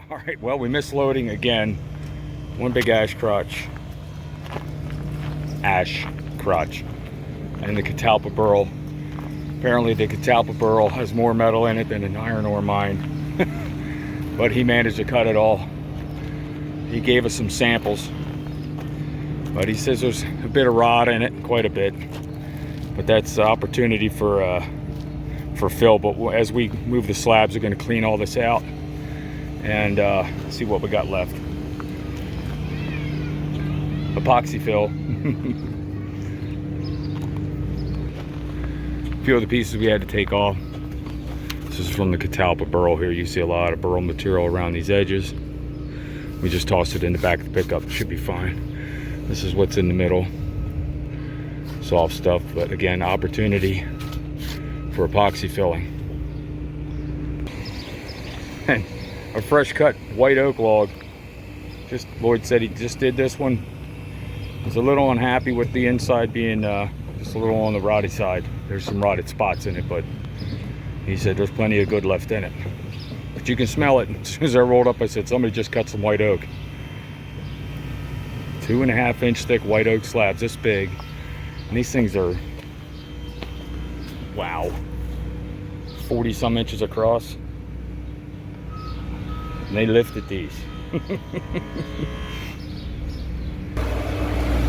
All right, well, we missed loading again. One big ash crotch. And the catalpa Burl. Apparently the catalpa Burl has more metal in it than an iron ore mine. But he managed to cut it all. He gave us some samples. But he says there's a bit of rod in it, quite a bit. But that's the opportunity for fill. But as we move the slabs, we're going to clean all this out and see what we got left. Epoxy fill. A few of the pieces we had to take off. This is from the catalpa Burl here. You see a lot of Burl material around these edges. We just tossed it in the back of the pickup. It should be fine. This is what's in the middle. Soft stuff, but again, opportunity for epoxy filling. And a fresh cut white oak log. Just Lloyd said he just did this one. Was a little unhappy with the inside being just a little on the rotty side. There's some rotted spots in it, but he said there's plenty of good left in it. But you can smell it. As soon as I rolled up, I said somebody just cut some white oak. 2.5 inch thick white oak slabs, this big. And these things are, wow, 40 some inches across. And they lifted these.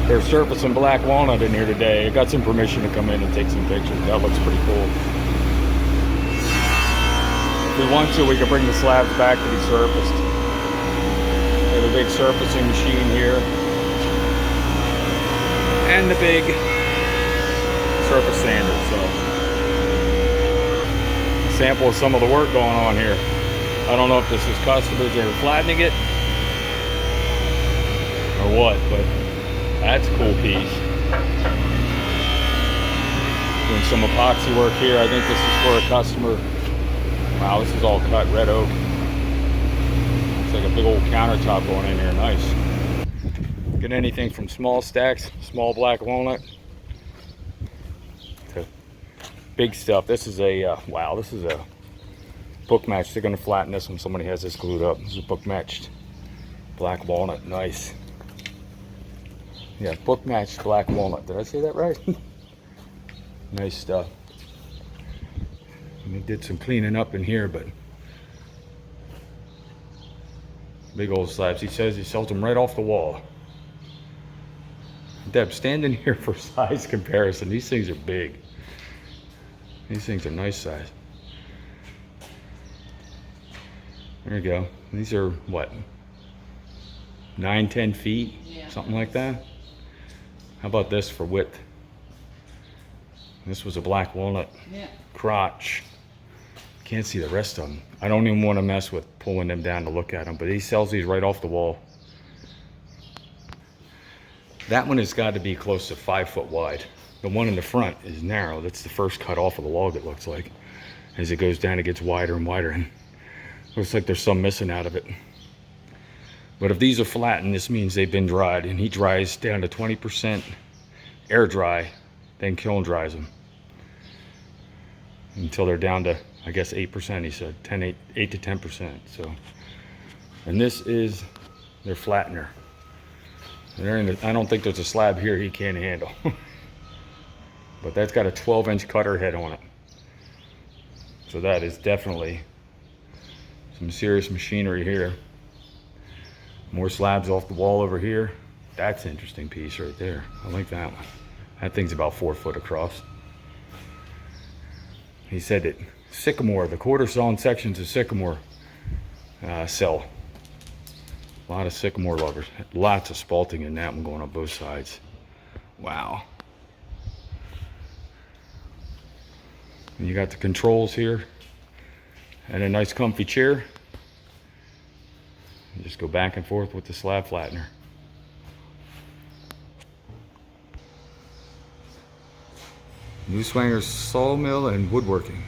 They're surfacing black walnut in here today. I got some permission to come in and take some pictures. That looks pretty cool. If we want to, we can bring the slabs back to be surfaced. We have a big surfacing machine here. And the big surface sander, so. Sample of some of the work going on here. I don't know if this is customers that are flattening it or what, but that's a cool piece. Doing some epoxy work here. I think this is for a customer. Wow, this is all cut red oak. It's like a big old countertop going in here. Nice. Get anything from small stacks, small black walnut, to big stuff. This is a, wow, this is a book match. They're going to flatten this when somebody has this glued up. This is book matched black walnut. Nice. Yeah, book matched black walnut. Did I say that right? Nice stuff. And they did some cleaning up in here, but big old slabs. He says he sells them right off the wall. Deb, stand in here for size comparison. These things are big. These things are nice size. There you go. These are what? 9-10 feet? Yeah. Something like that. How about this for width? This was a black walnut crotch. Can't see the rest of them. I don't even want to mess with pulling them down to look at them, but he sells these right off the wall. That one has got to be close to 5 foot wide. The one in the front is narrow. That's the first cut off of the log, it looks like. As it goes down, it gets wider and wider, and looks like there's some missing out of it. But if these are flattened, this means they've been dried, and he dries down to 20% air dry, then kiln dries them until they're down to, I guess, 8%. He said 8 to 10%. So, and this is their flattener. I don't think there's a slab here he can't handle. But that's got a 12-inch cutter head on it. So that is definitely some serious machinery here. More slabs off the wall over here. That's an interesting piece right there. I like that one. That thing's about 4 foot across. He said that sycamore, the quarter sawn sections of sycamore sell. A lot of sycamore lovers. Lots of spalting in that one going on both sides. Wow. And you got the controls here and a nice comfy chair. You just go back and forth with the slab flattener. New Swangers sawmill and woodworking.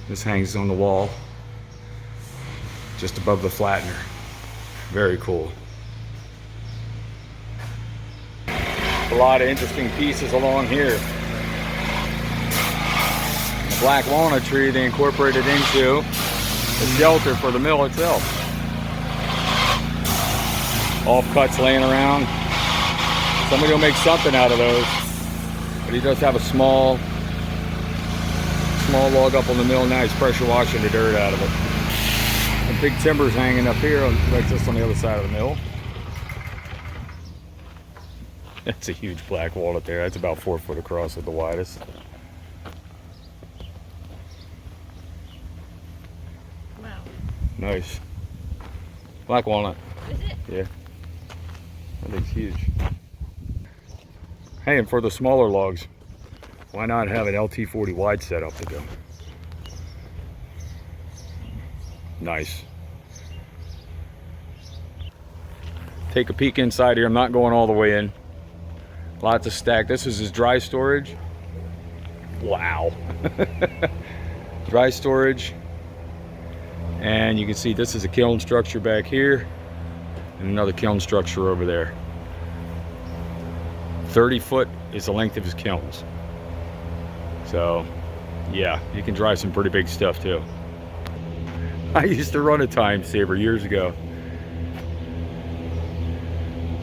This hangs on the wall just above the flattener. Very cool. A lot of interesting pieces along here. The black walnut tree they incorporated into a shelter for the mill itself. Offcuts laying around. Somebody will make something out of those. But he does have a small log up on the mill now. He's pressure washing the dirt out of it. And big timber's hanging up here, like just on the other side of the mill. That's a huge black walnut there. That's about 4 foot across at the widest. Wow. Nice. Black walnut. Is it? Yeah. That thing's huge. Hey, and for the smaller logs, why not have an LT40 wide setup to go? Nice. Take a peek inside here. I'm not going all the way in. Lots of stack. This is his dry storage. Wow. Dry storage. And you can see this is a kiln structure back here and another kiln structure over there. 30 foot is the length of his kilns. So yeah, you can dry some pretty big stuff too. I used to run a time saver years ago.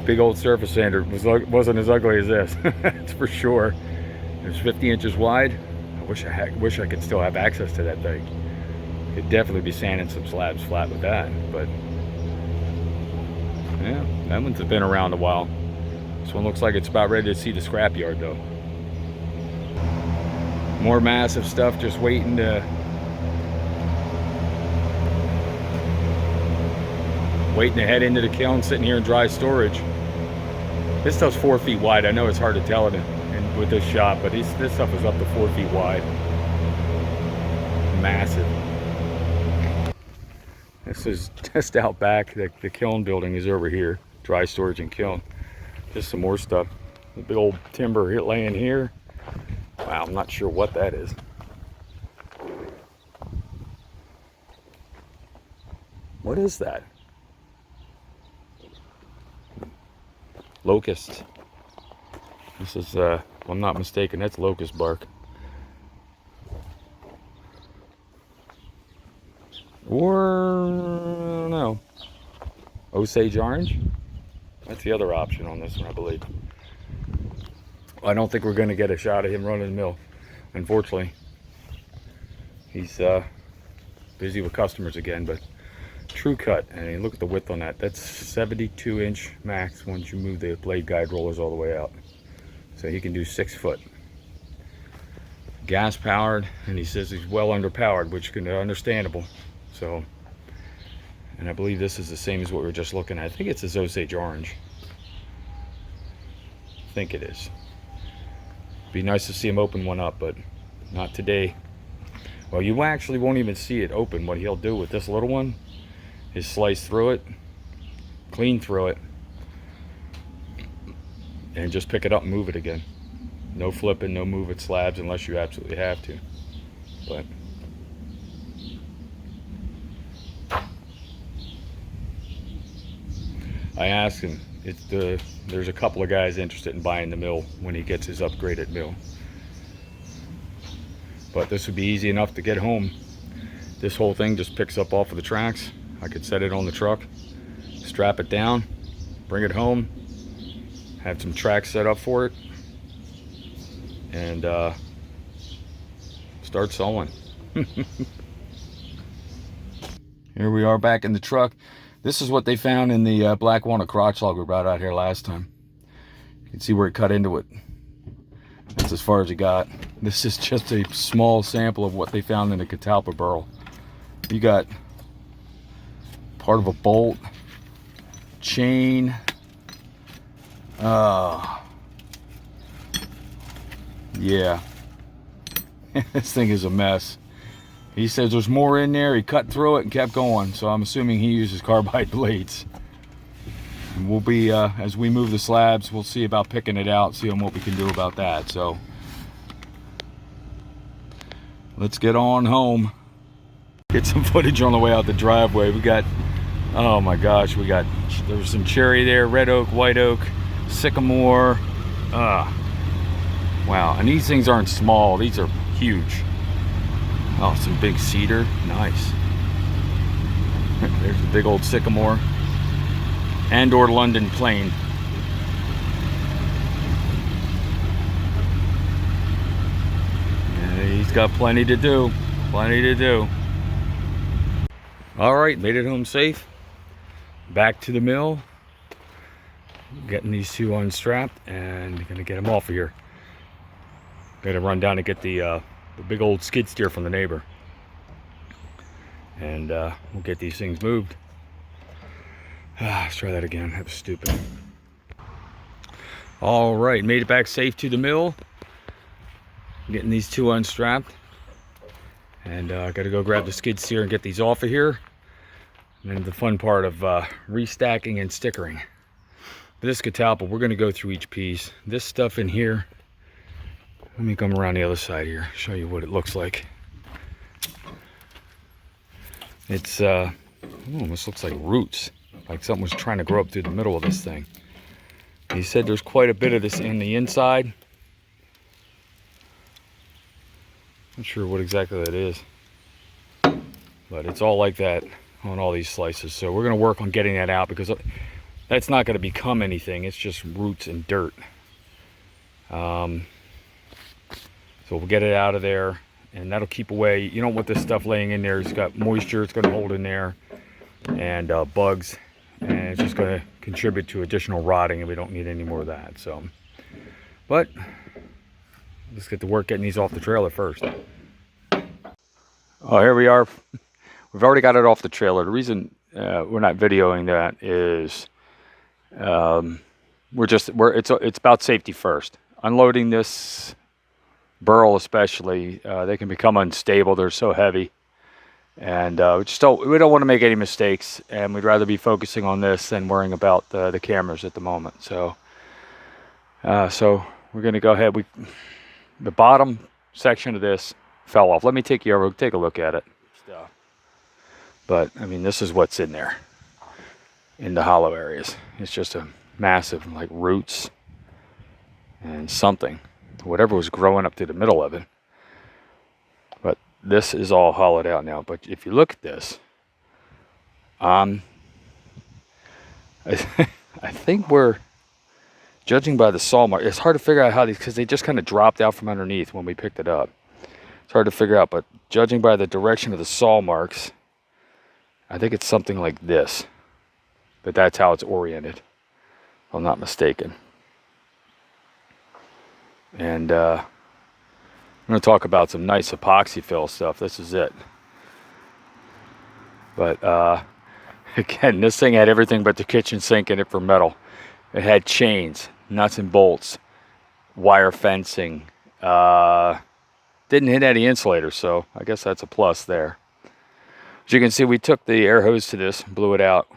Big old surface sander wasn't as ugly as this. That's for sure. It was 50 inches wide. I wish I could still have access to that thing. Could definitely be sanding some slabs flat with that. But yeah, that one's been around a while. This one looks like it's about ready to see the scrapyard though. More massive stuff just waiting to head into the kiln, sitting here in dry storage. This stuff's 4 feet wide. I know it's hard to tell it with this shot, but this stuff is up to 4 feet wide. Massive. This is just out back. The kiln building is over here. Dry storage and kiln. Just some more stuff. The big old timber laying here. Wow, I'm not sure what that is. What is that? Locust. This is, if I'm not mistaken, that's locust bark. Or, no. Osage orange? That's the other option on this one, I believe. I don't think we're going to get a shot of him running the mill, unfortunately. He's busy with customers again, but true cut. And look at the width on that. That's 72-inch max once you move the blade guide rollers all the way out. So he can do 6 foot. Gas powered, and he says he's well underpowered, which is understandable. So, and I believe this is the same as what we were just looking at. I think it's this Osage orange. I think it is. Be nice to see him open one up, but not today. Well, you actually won't even see it open. What he'll do with this little one is slice through it, clean through it, and just pick it up and move it again. No flipping, no moving slabs unless you absolutely have to. But I asked him, there's a couple of guys interested in buying the mill when he gets his upgraded mill. But this would be easy enough to get home. This whole thing just picks up off of the tracks. I could set it on the truck, strap it down, bring it home, have some tracks set up for it, and start sewing. Here we are back in the truck. This is what they found in the black walnut crotch log we brought out here last time. You can see where it cut into it. That's as far as it got. This is just a small sample of what they found in the catalpa burl. You got part of a bolt, chain, yeah. This thing is a mess. He says there's more in there. He cut through it and kept going, so I'm assuming he uses carbide blades. And we'll be, as we move the slabs, we'll see about picking it out, see what we can do about that. So let's get on home. Get some footage on the way out the driveway. We got, oh my gosh, there was some cherry there, red oak, white oak, sycamore. Wow, and these things aren't small, these are huge. Oh, some big cedar, nice. There's a big old sycamore and or London plane. And he's got plenty to do. Plenty to do. All right, made it home safe. Back to the mill. Getting these two unstrapped and gonna get them off of here. Gotta run down and get the big old skid steer from the neighbor. And we'll get these things moved. Let's try that again. That was stupid. All right, made it back safe to the mill. Getting these two unstrapped. And I gotta go grab the skid steer and get these off of here. And then the fun part of restacking and stickering. This catalpa, we're gonna go through each piece. This stuff in here, let me come around the other side here, show you what it looks like. It's almost looks like roots, like something was trying to grow up through the middle of this thing. He said there's quite a bit of this in the inside. Not sure what exactly that is, but it's all like that on all these slices. So we're gonna work on getting that out because that's not going to become anything. It's just roots and dirt. So we'll get it out of there, and that'll keep away. You don't want this stuff laying in there. It's got moisture. It's going to hold in there, and bugs, and it's just going to contribute to additional rotting, and we don't need any more of that. So, but let's get to work getting these off the trailer first. Oh, here we are. We've already got it off the trailer. The reason we're not videoing that is it's about safety first. Unloading this Burl especially, they can become unstable. They're so heavy, and we don't want to make any mistakes, and we'd rather be focusing on this than worrying about the cameras at the moment. So we're going to go ahead. The bottom section of this fell off. Let me take you over, take a look at it. But I mean, this is what's in there, in the hollow areas. It's just a massive, like, roots and something, whatever was growing up through the middle of it. But this is all hollowed out now. But if you look at this, I think we're judging by the saw mark. It's hard to figure out how these, because they just kind of dropped out from underneath when we picked it up. It's hard to figure out, but judging by the direction of the saw marks, I think it's something like this. But that's how it's oriented, if I'm not mistaken. And I'm going to talk about some nice epoxy fill stuff. This is it. But again, this thing had everything but the kitchen sink in it for metal. It had chains, nuts and bolts, wire fencing. Didn't hit any insulators, so I guess that's a plus there. As you can see, we took the air hose to this, blew it out.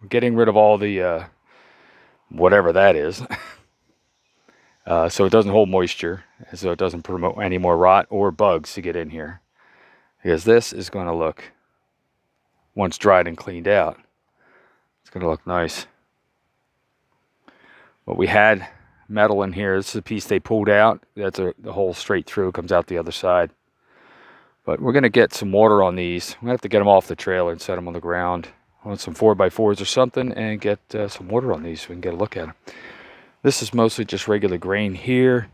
We're getting rid of all the whatever that is. So it doesn't hold moisture, so it doesn't promote any more rot or bugs to get in here. Because this is going to look, once dried and cleaned out, it's going to look nice. But we had metal in here. This is a piece they pulled out. That's the hole straight through, comes out the other side. But we're going to get some water on these. We're going to have to get them off the trailer and set them on the ground on some 4x4s or something and get some water on these so we can get a look at them. This is mostly just regular grain here.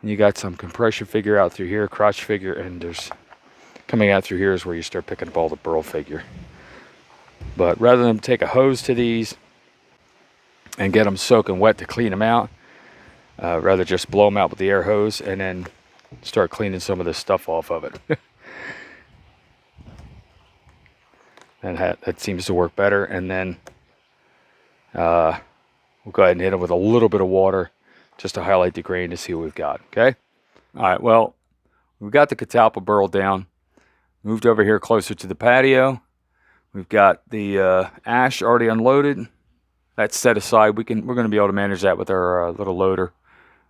And you got some compression figure out through here, crotch figure, and there's coming out through here is where you start picking up all the burl figure. But rather than take a hose to these and get them soaking wet to clean them out, rather just blow them out with the air hose and then start cleaning some of this stuff off of it. And that seems to work better. And then we'll go ahead and hit it with a little bit of water just to highlight the grain to see what we've got. Okay. All right. Well, we've got the catalpa burl down. Moved over here closer to the patio. We've got the ash already unloaded. That's set aside. We're going to be able to manage that with our little loader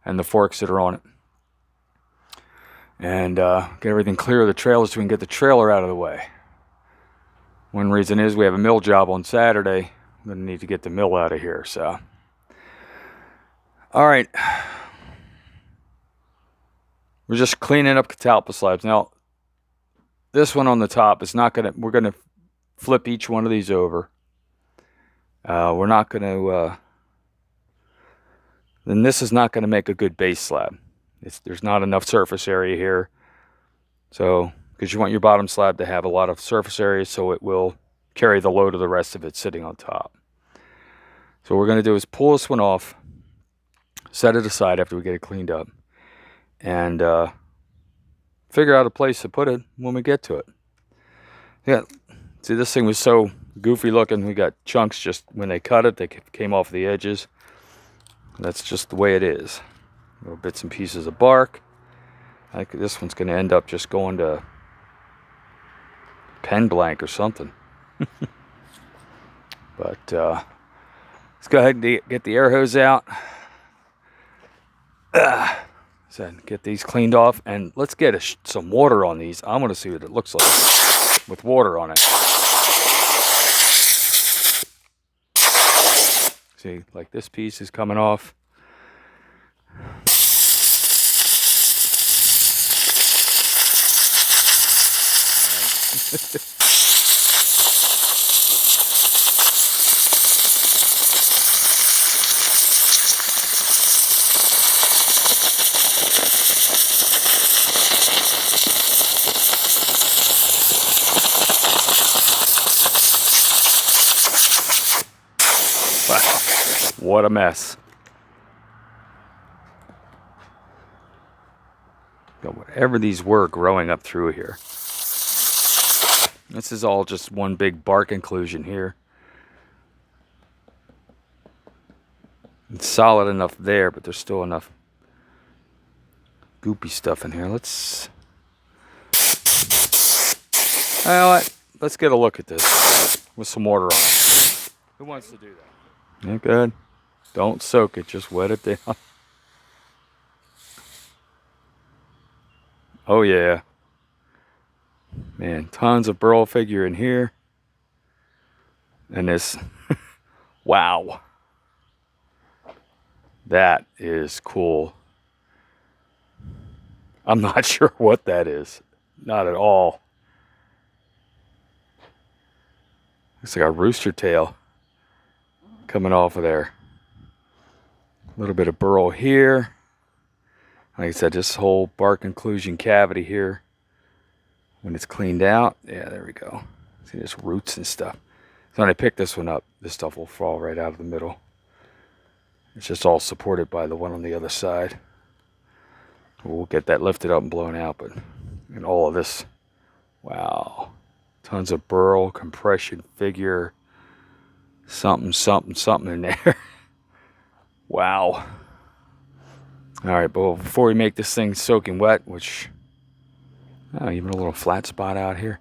and the forks that are on it. And get everything clear of the trailer so we can get the trailer out of the way. One reason is we have a mill job on Saturday. I'm going to need to get the mill out of here. So, all right. We're just cleaning up catalpa slabs. Now, this one on the top is not going to, we're going to flip each one of these over. We're not going to, then this is not going to make a good base slab. There's not enough surface area here. So, because you want your bottom slab to have a lot of surface area so it will carry the load of the rest of it sitting on top. So what we're going to do is pull this one off, set it aside after we get it cleaned up, and figure out a place to put it when we get to it. Yeah, see, this thing was so goofy looking. We got chunks just when they cut it, they came off the edges. That's just the way it is. Little bits and pieces of bark. I think this one's going to end up just going to pen blank or something. But let's go ahead and get the air hose out. So get these cleaned off, and let's get some water on these. I want to see what it looks like with water on it. See, like this piece is coming off. What a mess. But whatever these were growing up through here. This is all just one big bark inclusion here. It's solid enough there, but there's still enough goopy stuff in here. Let's get a look at this with some water on it. Who wants to do that? Yeah, good. Don't soak it, just wet it down. Oh yeah. Man, tons of Burl figure in here. And this, wow. That is cool. I'm not sure what that is. Not at all. Looks like a rooster tail coming off of there. A little bit of burl here. Like I said, this whole bark inclusion cavity here. When it's cleaned out, yeah, there we go. See, there's roots and stuff. So when I pick this one up, this stuff will fall right out of the middle. It's just all supported by the one on the other side. We'll get that lifted up and blown out, but and all of this, wow. Tons of burl, compression figure, something in there. Wow. All right, but before we make this thing soaking wet, which, oh, even a little flat spot out here.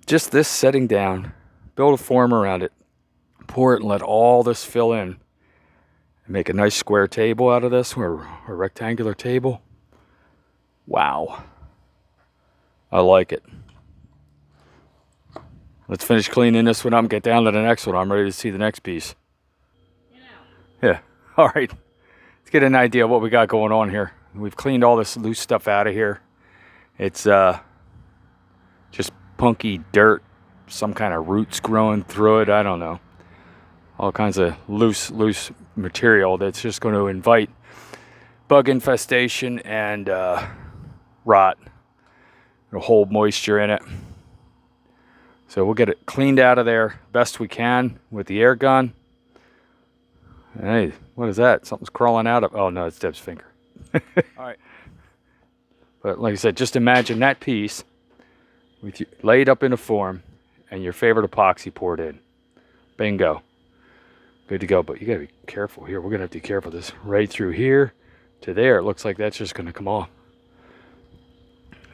Just this setting down, build a form around it, pour it and let all this fill in. And make a nice square table out of this, or a rectangular table. Wow. I like it. Let's finish cleaning this one up and get down to the next one. I'm ready to see the next piece. Yeah, all right. Let's get an idea of what we got going on here. We've cleaned all this loose stuff out of here. It's just punky dirt, some kind of roots growing through it. I don't know. All kinds of loose material that's just going to invite bug infestation and rot. It'll hold moisture in it. So we'll get it cleaned out of there best we can with the air gun. Hey, what is that? Something's crawling out of, oh no, it's Deb's finger. All right. But like I said, just imagine that piece with you laid up in a form and your favorite epoxy poured in. Bingo. Good to go, but you gotta be careful here. We're gonna have to be careful. This right through here to there, it looks like that's just gonna come off.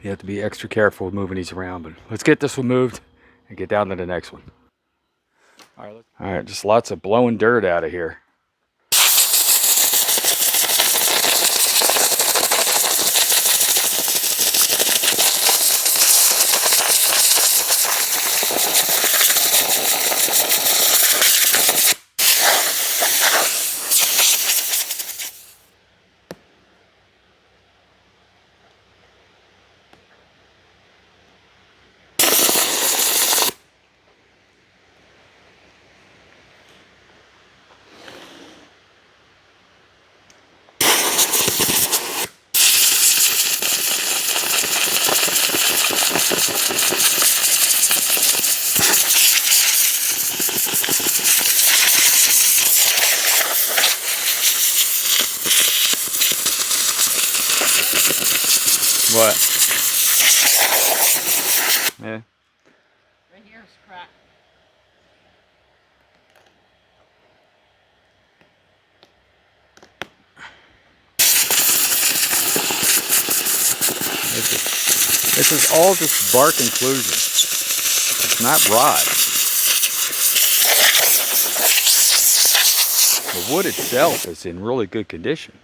You have to be extra careful with moving these around, but let's get this one moved and get down to the next one. All right, just lots of blowing dirt out of here. This is all just bark inclusion. It's not rot. The wood itself is in really good condition.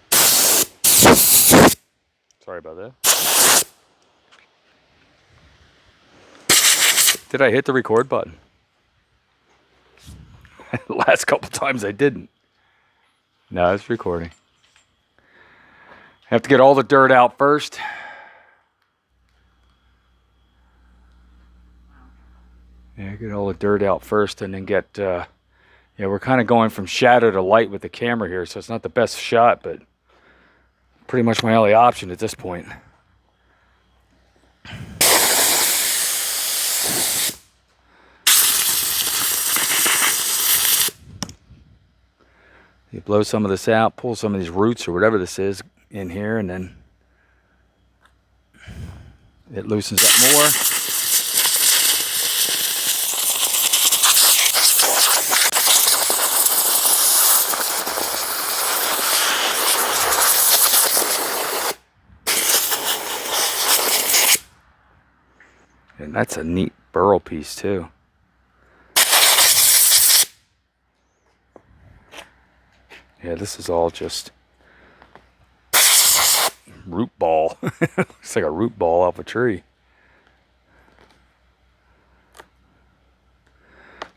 Sorry about that. Did I hit the record button? The last couple times I didn't. No, it's recording. I have to get all the dirt out first. Yeah, get all the dirt out first and then get, yeah, we're kind of going from shadow to light with the camera here, so it's not the best shot, but pretty much my only option at this point. You blow some of this out, pull some of these roots or whatever this is in here, and then it loosens up more. And that's a neat burl piece too. Yeah, this is all just root ball. It's like a root ball off a tree.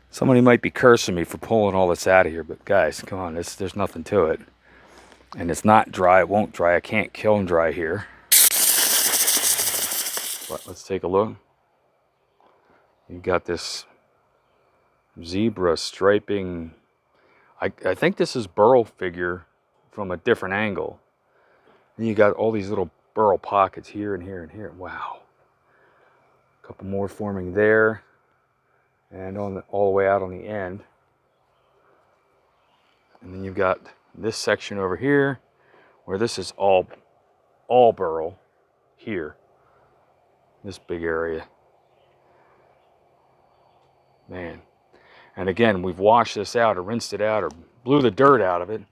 Somebody might be cursing me for pulling all this out of here, but guys, come on, there's nothing to it. And it's not dry, it won't dry. I can't kiln dry here. But let's take a look. You got this zebra striping. I think this is burl figure from a different angle. And you got all these little burl pockets here and here and here. Wow. A couple more forming there. And on all the way out on the end. And then you've got this section over here where this is all burl here. This big area. Man. And again, we've washed this out or rinsed it out or blew the dirt out of it.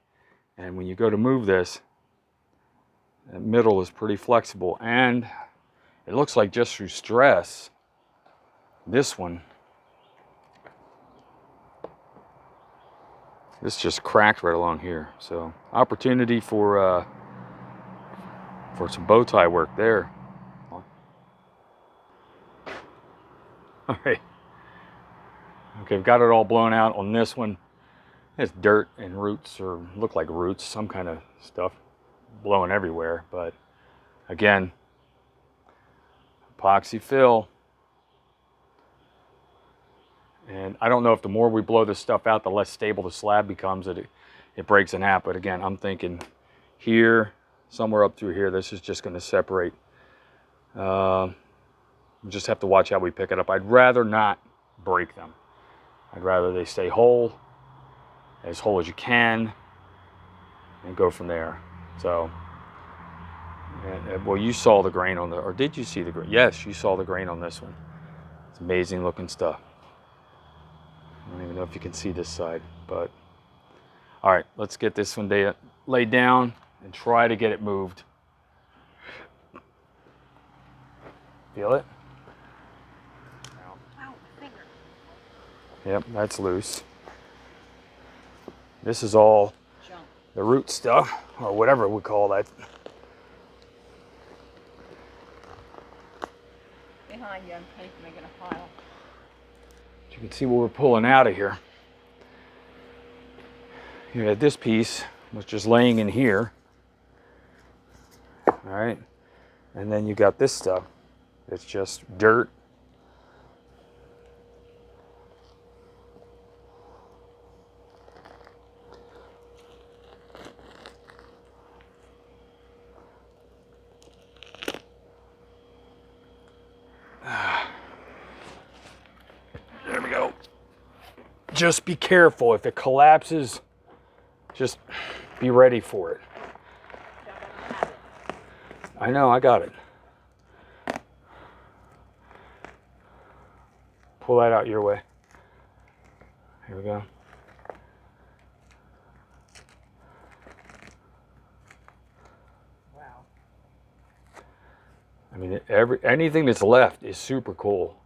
And when you go to move this, the middle is pretty flexible. And it looks like just through stress, this one, this just cracked right along here. So opportunity for some bow tie work there. All right. Okay, I've got it all blown out on this one. It's dirt and roots, or look like roots, some kind of stuff blowing everywhere. But again, epoxy fill. And I don't know if the more we blow this stuff out, the less stable the slab becomes, it breaks in half. But again, I'm thinking here, somewhere up through here, this is just going to separate. We just have to watch how we pick it up. I'd rather not break them. I'd rather they stay whole as you can, and go from there. So, well, you saw the grain on the, or did you see the grain? Yes, you saw the grain on this one. It's amazing looking stuff. I don't even know if you can see this side, but all right, let's get this one laid down and try to get it moved. Feel it? Ow, finger. Yep, that's loose. This is all Junk. the root stuff, or whatever we call that. Behind you, I'm making a pile. You can see what we're pulling out of here. You had this piece was just laying in here. All right. And then you got this stuff. It's just dirt. There we go. Just be careful. If it collapses, just be ready for it. I know, I got it. Pull that out your way. Here we go. Wow. I mean, anything that's left is super cool.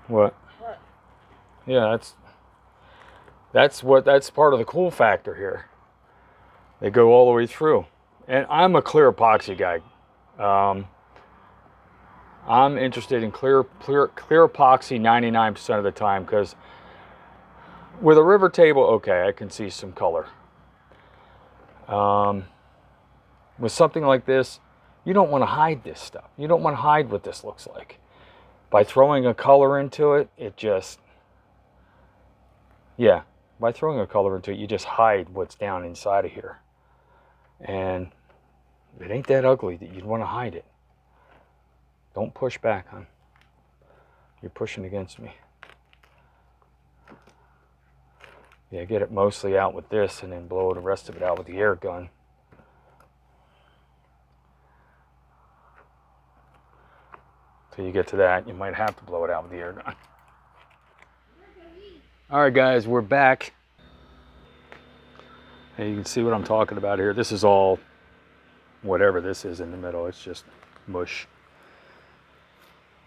What? Look. Yeah, that's part of the cool factor here. They go all the way through. And I'm a clear epoxy guy. I'm interested in clear epoxy 99% of the time, because with a river table, okay, I can see some color. With something like this, you don't want to hide this stuff. You don't want to hide what this looks like. By throwing a color into it, by throwing a color into it, you just hide what's down inside of here. And it ain't that ugly that you'd want to hide it. Don't push back, hon. You're pushing against me. Yeah, get it mostly out with this and then blow the rest of it out with the air gun. Till you get to that, you might have to blow it out with the air gun. All right, guys, we're back. And you can see what I'm talking about here. This is all, whatever this is in the middle, it's just mush.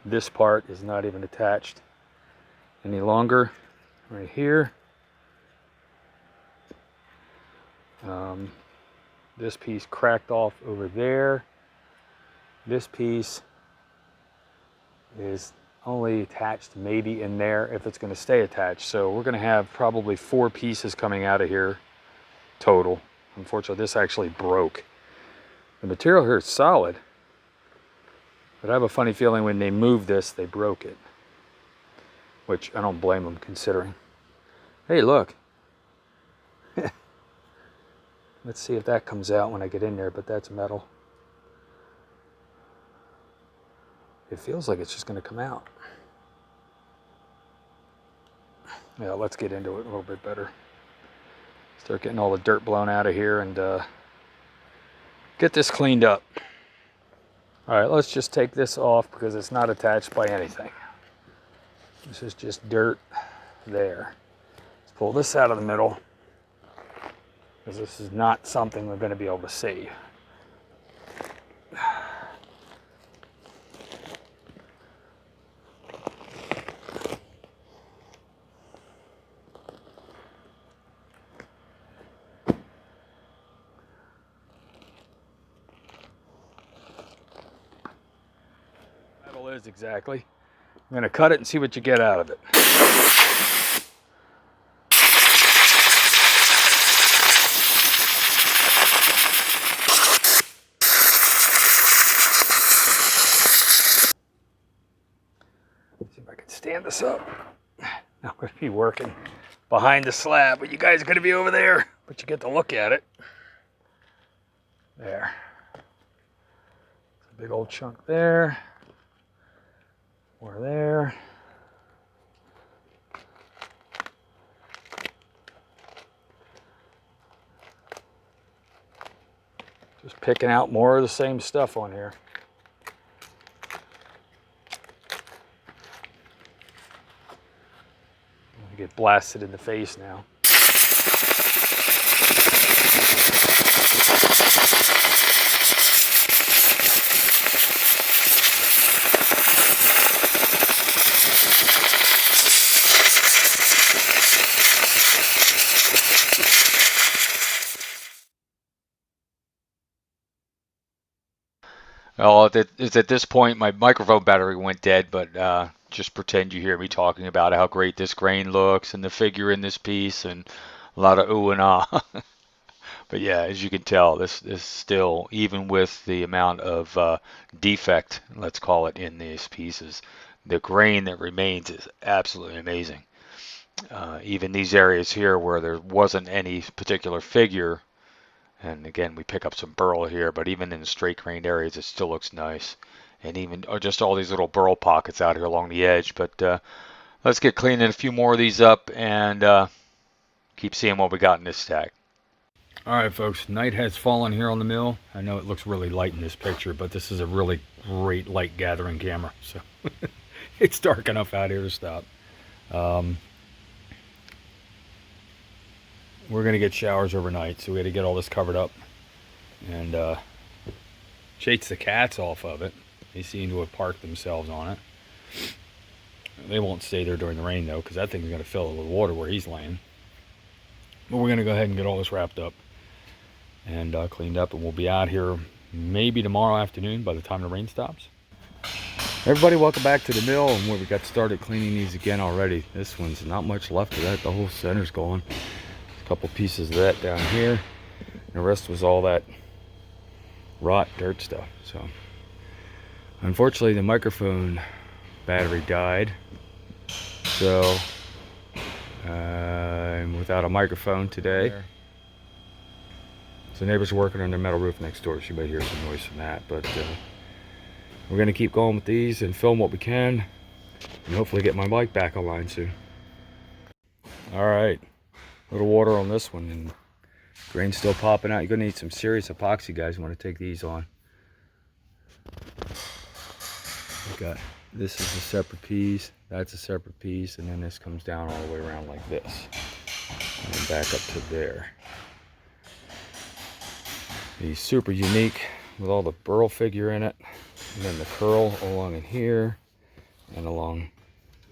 This part is not even attached any longer. Right here. This piece cracked off over there. This piece is only attached maybe in there if it's going to stay attached. So we're going to have probably 4 pieces coming out of here total. Unfortunately, this actually broke. The material here is solid, but I have a funny feeling when they moved this, they broke it, which I don't blame them considering. Hey, look. Let's see if that comes out when I get in there, but that's metal. It feels like it's just going to come out. Yeah, let's get into it a little bit better. Start getting all the dirt blown out of here and get this cleaned up. All right, let's just take this off because it's not attached by anything. This is just dirt there. Let's pull this out of the middle, because this is not something we're going to be able to see. Metal is exactly. I'm going to cut it and see what you get out of it. See if I can stand this up. I'm going to be working behind the slab, but you guys are going to be over there, but you get to look at it. There. It's a big old chunk there. More there. Just picking out more of the same stuff on here. I get blasted in the face now. Well, it's at this point my microphone battery went dead, but just pretend you hear me talking about how great this grain looks and the figure in this piece and a lot of ooh and ah. But yeah, as you can tell, this is still, even with the amount of defect, let's call it, in these pieces, the grain that remains is absolutely amazing. Even these areas here where there wasn't any particular figure, And again, we pick up some burl here, but even in the straight grained areas, it still looks nice. And even just all these little burl pockets out here along the edge. But let's get cleaning a few more of these up and keep seeing what we got in this stack. All right, folks, night has fallen here on the mill. I know it looks really light in this picture, but this is a really great light gathering camera. So it's dark enough out here to stop. We're gonna get showers overnight, so we got to get all this covered up and chase the cats off of it. They seem to have parked themselves on it. They won't stay there during the rain though, because that thing's gonna fill it with water where he's laying. But we're gonna go ahead and get all this wrapped up and cleaned up, and we'll be out here maybe tomorrow afternoon by the time the rain stops. Everybody, welcome back to the mill, and we got started cleaning these again already. This one's not much left of that. The whole center's gone. Couple pieces of that down here. The rest was all that rot dirt stuff. So unfortunately the microphone battery died, so I'm without a microphone today. So neighbors are working on their metal roof next door, so you might hear some noise from that, but we're gonna keep going with these and film what we can and hopefully get my mic back online soon. All right, a little water on this one, and grain's still popping out. You're gonna need some serious epoxy, guys. You want to take these on. We got, this is a separate piece, that's a separate piece, and then this comes down all the way around like this and then back up to there. He's super unique with all the burl figure in it, and then the curl along in here and along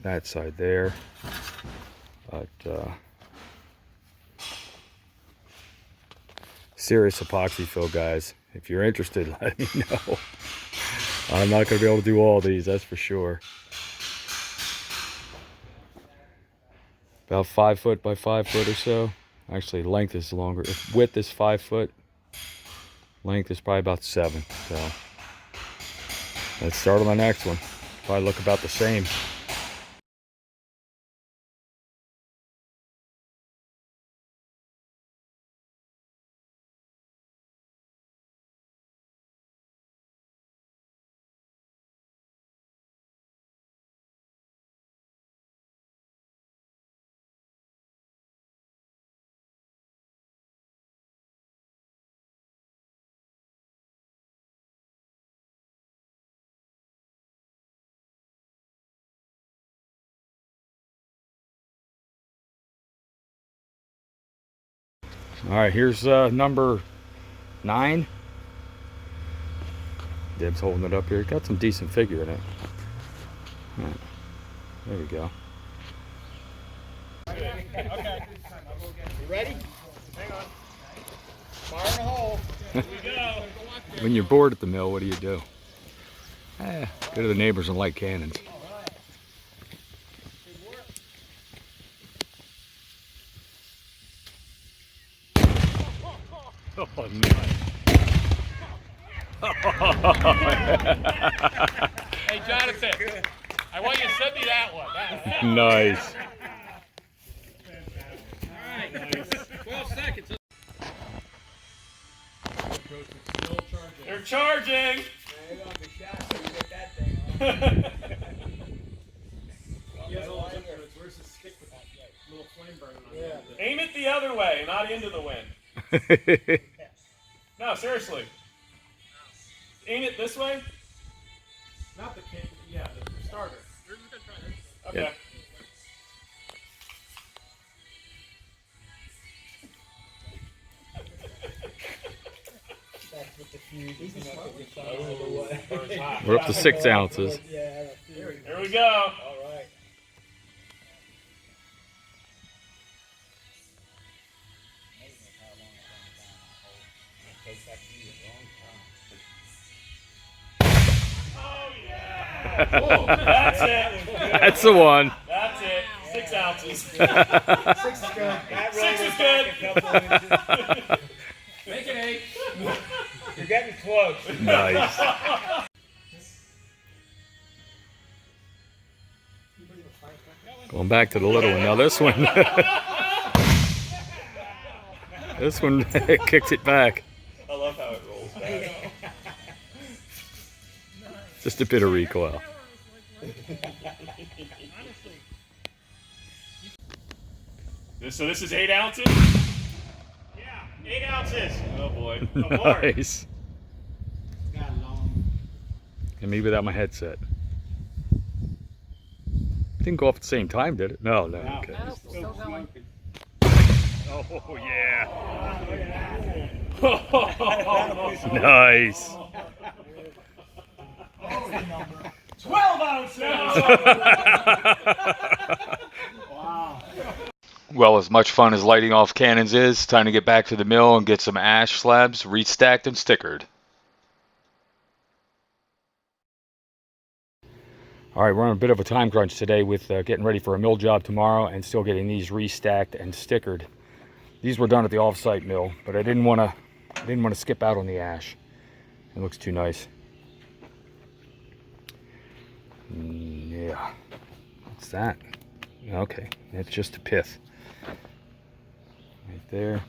that side there. But serious epoxy fill, guys. If you're interested, let me know. I'm not going to be able to do all these, that's for sure. About 5 foot by 5 foot or so. Actually, length is longer. If width is 5 foot, length is probably about 7. So let's start on the next one. Probably look about the same. All right, here's number 9. Deb's holding it up here. Got some decent figure in it. All right, there we go. Okay. You ready? Hang on. Fire in the hole. Here we go. When you're bored at the mill, what do you do? Go to the neighbors and light cannons. Oh, nice. Hey, Jonathan, I want you to send me that one. Nice. All right, nice. 12 seconds. They're charging. Where's the stick with that little flame burning on it? Aim it the other way, not into the wind. No, seriously. Aim it this way. Not the king. Yeah, the starter. We're just gonna try this. Okay. Yeah. We're up to 6 ounces. Here we go. Oh yeah! Oh, that's it. That's the one. That's it. 6 ounces. 6 is good. 6 is good. Make it 8. You're getting close. Nice. Going back to the little one. Now this one. This one kicked it back. I love how it rolls back. Just a bit of recoil. So this is 8 ounces? Yeah, 8 ounces. Oh boy. Nice. Got long. And me without my headset. Didn't go off at the same time, did it? No, no. Okay. No, still going. Oh yeah. Nice. 12 ounces. Wow. Well, as much fun as lighting off cannons is, time to get back to the mill and get some ash slabs restacked and stickered. All right, we're on a bit of a time crunch today with getting ready for a mill job tomorrow and still getting these restacked and stickered. These were done at the off-site mill, but I didn't want to skip out on the ash. It looks too nice. Yeah. What's that? Okay, it's just a pith. Right there.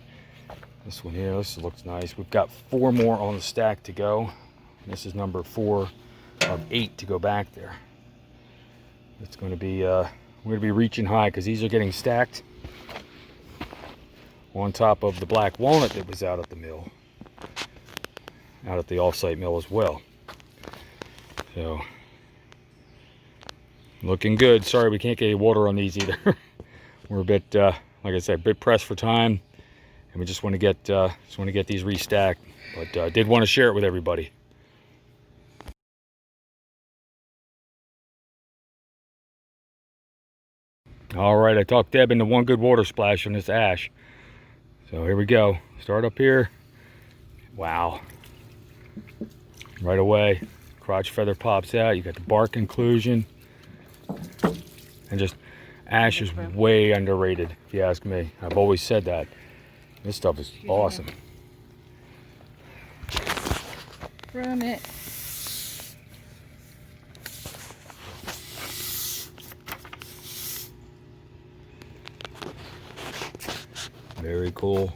This one here, this looks nice. We've got 4 more on the stack to go. This is number 4 of 8 to go back there. It's going to be, we're going to be reaching high because these are getting stacked on top of the black walnut that was out at the mill, out at the off-site mill as well. So, looking good. Sorry we can't get any water on these either. We're a bit, like I said, a bit pressed for time, and we just want to get these restacked. But did want to share it with everybody. All right, I talked Deb into one good water splash on this ash. So here we go. Start up here. Wow. Right away, crotch feather pops out. You got the bark inclusion. And just ash is way underrated, if you ask me. I've always said that. This stuff is awesome. From it. Very cool.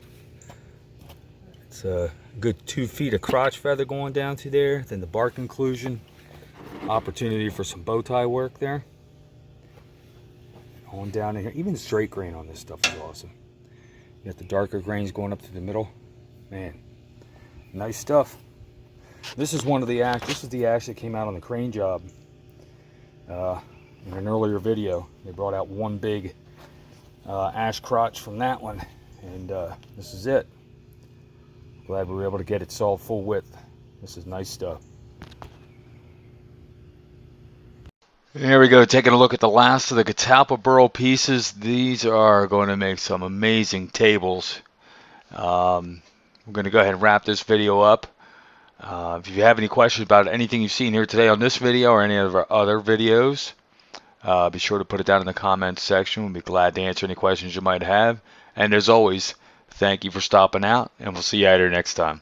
It's a good 2 feet of crotch feather going down to there. Then the bark inclusion. Opportunity for some bow tie work there. On down in here. Even the straight grain on this stuff is awesome. You got the darker grains going up to the middle. Man, nice stuff. This is one of the ash. This is the ash that came out on the crane job. In an earlier video, they brought out one big ash crotch from that one. And this is it. Glad we were able to get it solved full width. This is nice stuff. Here we go, taking a look at the last of the catalpa burl pieces. These are going to make some amazing tables. We're going to go ahead and wrap this video up. If you have any questions about anything you've seen here today on this video or any of our other videos, be sure to put it down in the comments section. We'll be glad to answer any questions you might have. And as always, thank you for stopping out, and we'll see you out here next time.